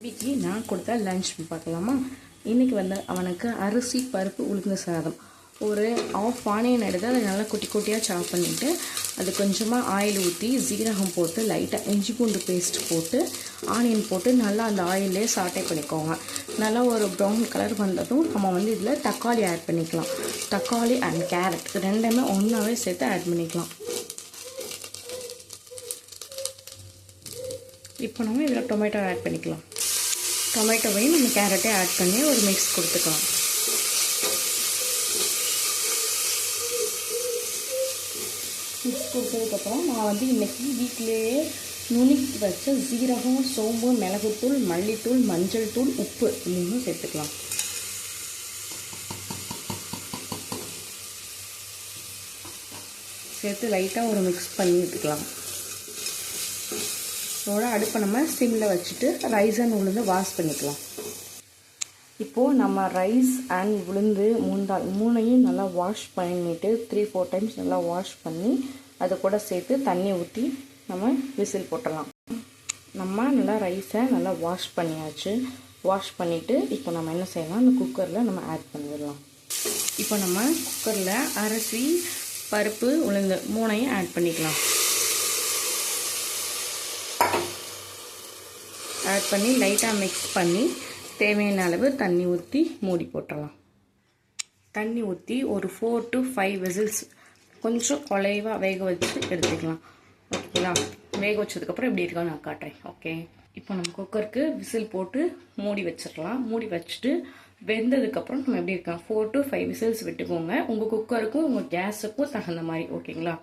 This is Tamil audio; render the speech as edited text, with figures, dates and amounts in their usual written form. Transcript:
இன்னைக்கு நான் கொடுத்த லஞ்ச் பார்க்கலாமா. இன்றைக்கி வந்து அவனுக்கு அரிசி பருப்பு உளுந்து சாதம் ஒரு ஆஃப் ஆனியன் எடுத்து அதை நல்லா குட்டி குட்டியாக சாப் பண்ணிவிட்டு அது கொஞ்சமாக ஆயில் ஊற்றி ஜீரகம் போட்டு லைட்டாக இஞ்சி பூண்டு பேஸ்ட் போட்டு ஆனியன் போட்டு நல்லா அந்த ஆயிலே சாட்டை பண்ணிக்கோங்க. நல்லா ஒரு ப்ரௌன் கலர் வந்ததும் நம்ம வந்து இதில் தக்காளி ஆட் பண்ணிக்கலாம். தக்காளி அண்ட் கேரட் ரெண்டுமே ஒன்றாவே சேர்த்து ஆட் பண்ணிக்கலாம். இப்போ நம்ம இதில் டொமேட்டோ ஆட் பண்ணிக்கலாம். டொமேட்டோவையும் நம்ம கேரட்டே ஆட் பண்ணி ஒரு மிக்ஸ் கொடுத்துக்கலாம். மிக்ஸ் கொடுத்ததுக்கப்புறம் நான் வந்து இன்றைக்கி வீட்டிலேயே நுணுக்கி வச்ச ஜீரகம், சோம்பு, மிளகுத்தூள், மல்லித்தூள், மஞ்சள் தூள், உப்பு இன்னும் சேர்த்துக்கலாம். சேர்த்து லைட்டாக ஒரு மிக்ஸ் பண்ணி விட்டுக்கலாம். அதோட அடுப்பை நம்ம சிம்மில் வச்சுட்டு ரைஸ் அண்ட் உளுந்து வாஷ் பண்ணிக்கலாம். இப்போது நம்ம ரைஸ் அண்ட் உளுந்து மூணையும் நல்லா வாஷ் பண்ணிவிட்டு 3-4 டைம்ஸ் நல்லா வாஷ் பண்ணி அதை கூட சேர்த்து தண்ணி ஊற்றி நம்ம விசில் போட்டுடலாம். நம்ம நல்லா ரைஸை நல்லா வாஷ் பண்ணியாச்சு. வாஷ் பண்ணிவிட்டு இப்போ நம்ம என்ன செய்யலாம், அந்த குக்கரில் நம்ம ஆட் பண்ணிடலாம். இப்போ நம்ம குக்கரில் அரிசி, பருப்பு, உளுந்து மூணையும் ஆட் பண்ணிக்கலாம். ஆட் பண்ணி லைட்டாக மிக்ஸ் பண்ணி தேவையான அளவு தண்ணி ஊற்றி மூடி போட்டுடலாம். தண்ணி ஊற்றி ஒரு 4 to 5 விசில்ஸ் கொஞ்சம் குலைவாக வேக வச்சு எடுத்துக்கலாம். ஓகேங்களா? வேக வச்சதுக்கப்புறம் எப்படி இருக்கான்னு நான் காட்டுறேன். ஓகே, இப்போ நம்ம குக்கருக்கு விசில் போட்டு மூடி வச்சிடலாம். மூடி வச்சுட்டு வெந்ததுக்கப்புறம் நம்ம எப்படி இருக்கலாம் 4 to 5 விசில்ஸ் விட்டுக்கோங்க. உங்கள் குக்கருக்கும் உங்கள் கேஸுக்கும் தகுந்த மாதிரி. ஓகேங்களா?